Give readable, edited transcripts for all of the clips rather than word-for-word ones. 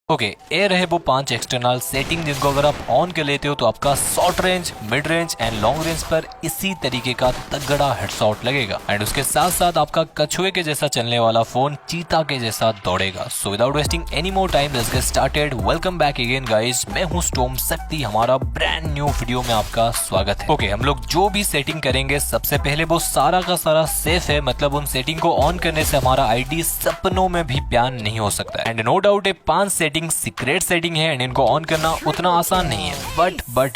Okay, ये रहे वो 5 एक्सटर्नल सेटिंग जिनको अगर आप ऑन कर लेते हो तो आपका short range, mid range and long range पर इसी तरीके का तगड़ा हेडशॉट लगेगा एंड उसके साथ साथ आपका कछुए के जैसा चलने वाला फोन चीता के जैसा दौड़ेगा। So without wasting any more time let's get started. Welcome back again guys, मैं हूं स्टॉर्म शक्ति, हमारा ब्रांड न्यू वीडियो में आपका स्वागत है। ओके, हम लोग जो भी सेटिंग करेंगे सबसे पहले वो सारा का सारा सेफ है, मतलब उन सेटिंग को ऑन करने से हमारा आईडी सपनों में भी बैन नहीं हो सकता एंड नो डाउट ये 5 सेटिंग सीक्रेट सेटिंग है एंड इनको ऑन करना उतना आसान नहीं है।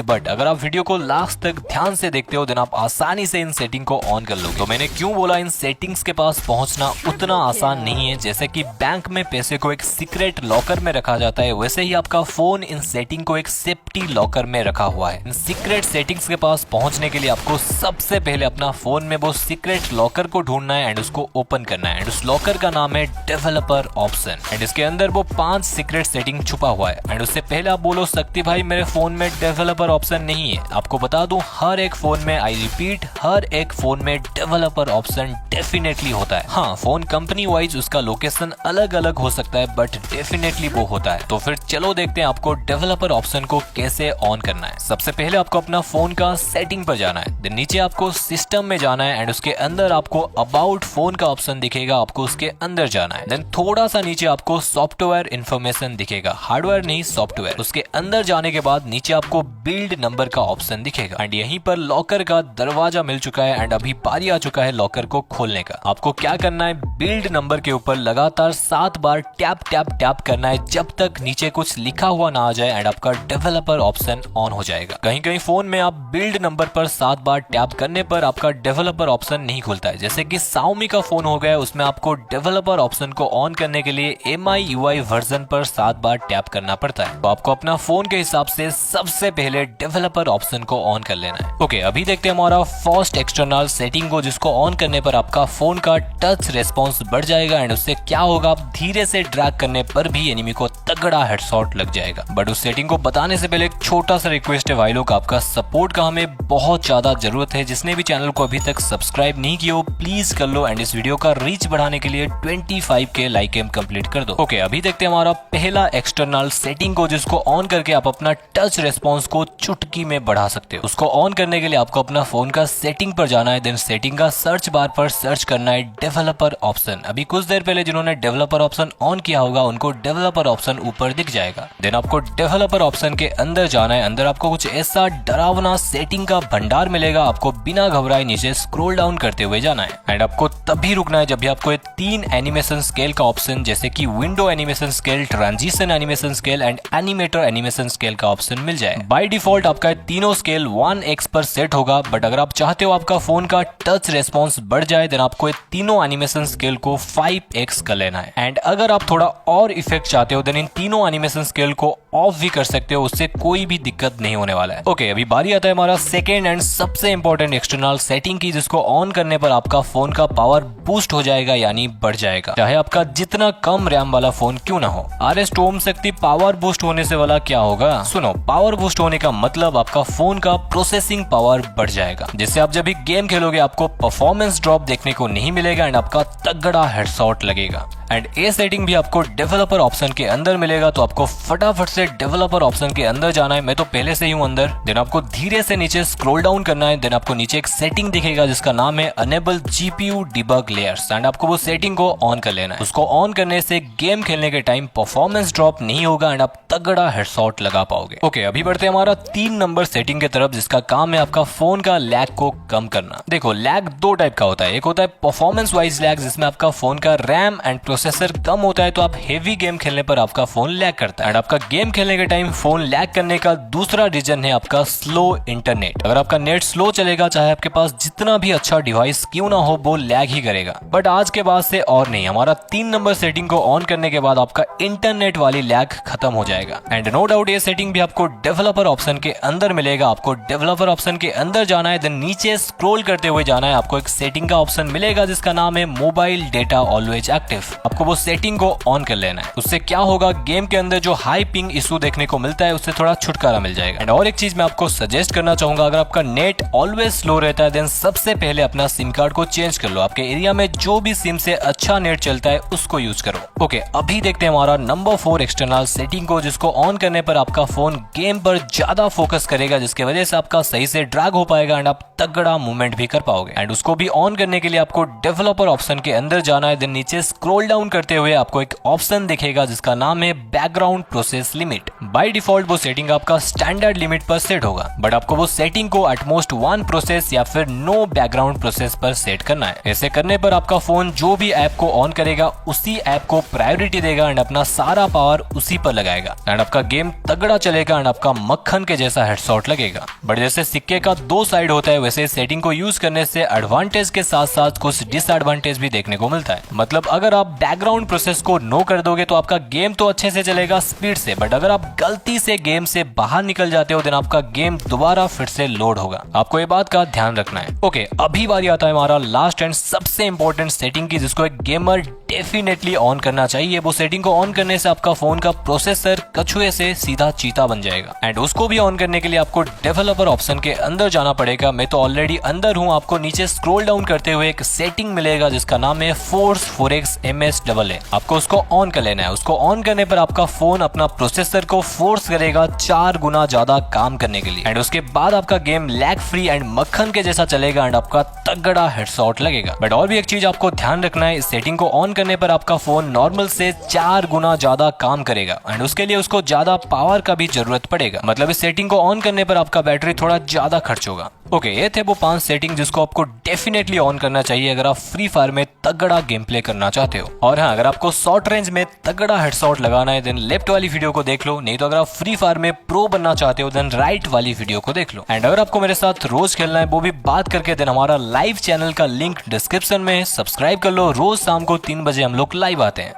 बट अगर आप वीडियो को लास्ट तक ध्यान से देखते हो देन आप आसानी से इन सेटिंग को ऑन कर लोगे। तो मैंने क्यों बोला इन सेटिंग्स के पास पहुंचना उतना आसान नहीं है। जैसे कि बैंक में पैसे को एक सीक्रेट लॉकर में रखा जाता है, वैसे ही आपका फोन इन सेटिंग को एक सेफ्टी लॉकर में रखा हुआ है। इन सीक्रेट सेटिंग्स के पास पहुंचने के लिए आपको सबसे पहले अपना फोन में वो सीक्रेट लॉकर को ढूंढना है एंड उसको ओपन करना है एंड उस लॉकर का नाम है डेवलपर ऑप्शन एंड इसके अंदर वो 5 सीक्रेट सेटिंग छुपा हुआ है। एंड उससे पहले आप बोलो सकती भाई मेरे फोन में डेवलपर ऑप्शन नहीं है। आपको बता दूं, हर एक फोन में, आई रिपीट, हर एक फोन में डेवलपर ऑप्शन डेफिनेटली होता है। हाँ, फोन कंपनी वाइज उसका लोकेशन अलग अलग हो सकता है बट डेफिनेटली वो होता है। तो फिर चलो देखते हैं आपको डेवलपर ऑप्शन को कैसे ऑन करना है। सबसे पहले आपको अपना फोन का सेटिंग पर जाना है, देन नीचे आपको सिस्टम में जाना है एंड उसके अंदर आपको अबाउट फोन का ऑप्शन दिखेगा, आपको उसके अंदर जाना है। देन थोड़ा सा नीचे आपको सॉफ्टवेयर इन्फॉर्मेशन दिखेगा, हार्डवेयर नहीं सॉफ्टवेयर। उसके अंदर जाने के बाद नीचे आपको बिल्ड नंबर का ऑप्शन दिखेगा एंड यहीं पर लॉकर का दरवाजा मिल चुका है एंड अभी बारी आ चुका है लॉकर को खोलने का। आपको क्या करना है, बिल्ड नंबर के ऊपर लगातार 7 बार टैप टैप टैप करना है जब तक नीचे कुछ लिखा हुआ ना आ जाए एंड आपका डेवलपर ऑप्शन ऑन हो जाएगा। कहीं कहीं फोन में आप बिल्ड नंबर पर 7 बार टैप करने पर आपका डेवलपर ऑप्शन नहीं खुलता है। जैसे कि Xiaomi का फोन हो गया, उसमें आपको डेवलपर ऑप्शन को ऑन करने के लिए MIUI वर्जन पर 7 बार टैप करना पड़ता है। तो आपको अपना फोन के हिसाब से सबसे पहले डेवलपर ऑप्शन को ऑन कर लेना है। ओके, अभी देखते हैं हमारा फर्स्ट एक्सटर्नल सेटिंग को, जिसको ऑन करने पर आपका फोन का टच रेस्पॉन्स बढ़ जाएगा एंड उससे क्या होगा, आप धीरे से ड्रैग करने पर भी एनिमी को तगड़ा हेडशॉट लग जाएगा। बट उस सेटिंग को बताने से पहले एक छोटा सा रिक्वेस्ट है भाई लोग, आपका सपोर्ट का हमें बहुत ज्यादा जरूरत है। जिसने भी चैनल को अभी तक सब्सक्राइब नहीं किया हो प्लीज कर लो एंड इस वीडियो का रीच बढ़ाने के लिए 25K लाइक एम कंप्लीट कर दो। ओके, अभी देखते हैं हमारा पहला एक्सटर्नल सेटिंग को, जिसको ऑन करके आप अपना टच रेस्पॉन्स को चुटकी में बढ़ा सकते हो। उसको ऑन करने के लिए आपको अपना फोन का सेटिंग पर जाना है, देन सेटिंग का सर्च बार पर सर्च करना है डेवलपर ऑप्शन। अभी कुछ देर पहले जिन्होंने डेवलपर ऑप्शन ऑन किया होगा उनको डेवलपर ऑप्शन ऊपर दिख जाएगा। देन आपको डेवलपर ऑप्शन के अंदर जाना है, अंदर आपको कुछ ऐसा डरावना सेटिंग का भंडार मिलेगा। आपको बिना घबराए नीचे स्क्रॉल डाउन करते हुए जाना है एंड आपको तभी रुकना है जब भी आपको 3 एनिमेशन स्केल का ऑप्शन, जैसे कि window animation scale, transition animation scale and animator animation scale का ऑप्शन मिल जाए। बाय डिफॉल्ट आपका तीनों स्केल 1x पर सेट होगा, बट अगर आप चाहते हो आपका फोन का टच रेस्पॉन्स बढ़ जाए देन आपको ये तीनों एनिमेशन स्केल को 5x कर लेना है एंड अगर आप थोड़ा और इफेक्ट चाहते हो देन इन तीनों एनिमेशन स्केल को ऑफ भी कर सकते हो, उससे कोई भी दिक्कत नहीं होने वाला है। ओके, अभी बारी आता है हमारा सेकेंड एंड सबसे इंपॉर्टेंट एक्सटर्नल सेटिंग की, जिसको ऑन करने पर आपका फोन का पावर बूस्ट हो जाएगा यानी बढ़ जाएगा, चाहे आपका जितना कम रैम वाला फोन क्यों ना हो। अरे स्टॉर्म शक्ति, पावर बूस्ट होने से वाला क्या होगा? सुनो, पावर बूस्ट होने का मतलब आपका फोन का प्रोसेसिंग पावर बढ़ जाएगा, जिससे आप जब भी गेम खेलोगे आपको परफॉर्मेंस ड्रॉप देखने को नहीं मिलेगा एंड आपका तगड़ा हेडशॉट लगेगा। एंड ये सेटिंग भी आपको डेवलपर ऑप्शन के अंदर मिलेगा, तो आपको फटाफट से डेवलपर ऑप्शन के अंदर जाना है। मैं तो पहले से ही हूं अंदर। देन आपको धीरे से नीचे स्क्रॉल डाउन करना है, देन आपको नीचे एक सेटिंग दिखेगा जिसका नाम है enable GPU debug layers and आपको वो सेटिंग को ऑन कर लेना है। उसको ऑन करने से गेम खेलने के टाइम परफॉर्मेंस ड्रॉप नहीं होगा एंड आप तगड़ा हेडशॉट लगा पाओगे। ओके, अभी बढ़ते हैं हमारा 3 नंबर सेटिंग के तरफ, जिसका काम है आपका फोन का लैग को कम करना। देखो, लैग 2 टाइप का होता है। एक होता है परफॉर्मेंस वाइज लैग, जिसमें आपका फोन का रैम एंड प्रोसेसर कम होता है, तो आप हेवी गेम खेलने पर आपका फोन लैग करता है एंड आपका गेम खेलने के टाइम फोन लैग करने का दूसरा रीजन है आपका स्लो इंटरनेट। अगर आपका नेट स्लो चलेगा, चाहे आपके पास जितना भी अच्छा डिवाइस क्यों ना हो, वो लैग ही करेगा। बट आज के बाद से और नहीं, हमारा 3 नंबर सेटिंग को ऑन करने के बाद आपका इंटरनेट वाली लैग खत्म हो जाएगा पाएगा। एंड नो डाउट ये सेटिंग भी आपको डेवलपर ऑप्शन के अंदर मिलेगा। आपको डेवलपर ऑप्शन के अंदर जाना है, देन नीचे स्क्रॉल करते हुए जाना है, आपको एक सेटिंग का ऑप्शन मिलेगा जिसका नाम है मोबाइल डेटा ऑलवेज एक्टिव। आपको वो सेटिंग को ऑन कर लेना है। उससे क्या होगा, गेम के अंदर जो हाई पिंग इशू देखने को मिलता है उससे थोड़ा छुटकारा मिल जाएगा। एंड और एक चीज मैं आपको सजेस्ट करना चाहूंगा, अगर आपका नेट ऑलवेज स्लो रहता है देन सबसे पहले अपना सिम कार्ड को चेंज कर लो। आपके एरिया में जो भी सिम से अच्छा नेट चलता है उसको यूज करो। ओके, अभी देखते हैं हमारा नंबर 4 एक्सटर्नल सेटिंग को, जिसको ऑन करने पर आपका फोन गेम पर ज्यादा फोकस करेगा, जिसकी वजह से आपका सही से ड्रैग हो पाएगा एंड आप तगड़ा मूवमेंट भी कर पाओगे। एंड उसको भी ऑन करने के लिए आपको डेवलपर ऑप्शन के अंदर जाना है, देन नीचे स्क्रॉल डाउन करते हुए आपको एक ऑप्शन दिखेगा जिसका नाम है background process limit. By default वो सेटिंग आपका स्टैंडर्ड लिमिट पर सेट होगा, बट आपको वो सेटिंग को एटमोस्ट 1 प्रोसेस या फिर नो बैकग्राउंड प्रोसेस पर सेट करना है। ऐसे करने पर आपका फोन जो भी ऐप को ऑन करेगा उसी ऐप को प्रायोरिटी देगा एंड अपना सारा पावर उसी पर लगाएगा एंड आपका गेम तगड़ा चलेगा एंड आपका मक्खन के जैसा हेडशॉट लगेगा। बट जैसे सिक्के का 2 साइड होता है, वैसे सेटिंग को यूज करने से एडवांटेज के साथ साथ कुछ डिसएडवांटेज भी देखने को मिलता है। मतलब अगर आप बैकग्राउंड प्रोसेस को नो कर दोगे तो आपका गेम तो अच्छे से चलेगा स्पीड से, बट अगर आप गलती से गेम से बाहर निकल जाते हो देन आपका गेम दोबारा फिर से लोड होगा। आपको ये बात का ध्यान रखना है। ओके, अभी बारी आता है हमारा लास्ट एंड सबसे इंपॉर्टेंट सेटिंग की, जिसको एक गेमर डेफिनेटली ऑन करना चाहिए। वो सेटिंग को ऑन करने से आपका फोन का प्रोसेसर कछुए से सीधा चीता बन जाएगा। एंड उसको भी ऑन करने के लिए आपको डेवलपर ऑप्शन के अंदर जाना पड़ेगा। मैं तो ऑलरेडी अंदर हूँ। आपको नीचे स्क्रॉल डाउन करते हुए एक सेटिंग मिलेगा जिसका नाम है फोर्स 4x MSAA। आपको उसको ऑन कर लेना है। उसको ऑन करने पर आपका फोन अपना प्रोसेसर को फोर्स करेगा 4 गुना ज्यादा काम करने के लिए। एंड उसके बाद आपका गेम लैग फ्री एंड मक्खन के जैसा चलेगा एंड आपका तगड़ा हेडशॉट लगेगा। बट और भी एक चीज आपको ध्यान रखना है, इस सेटिंग को ऑन करने पर आपका फोन नॉर्मल से 4 गुना ज्यादा काम करेगा एंड उसके लिए उसको ज्यादा पावर का भी जरूरत पड़ेगा। मतलब इस सेटिंग को ऑन करने पर आपका बैटरी थोड़ा ज्यादा खर्च होगा। ओके, ये थे वो 5 सेटिंग जिसको आपको डेफिनेटली ऑन करना चाहिए अगर आप फ्री फायर में तगड़ा गेम प्ले करना चाहते हो। और हाँ, अगर आपको शॉर्ट रेंज में तगड़ा हेडशॉट लगाना है देन लेफ्ट वाली वीडियो को देख लो, नहीं तो अगर आप फ्री फायर में प्रो बनना चाहते हो देन राइट वाली वीडियो को देख लो। एंड अगर आपको मेरे साथ रोज खेलना है वो भी बात करके देन हमारा लाइव चैनल का लिंक डिस्क्रिप्शन में है, सब्सक्राइब कर लो। रोज शाम को 3 बजे हम लोग लाइव आते हैं।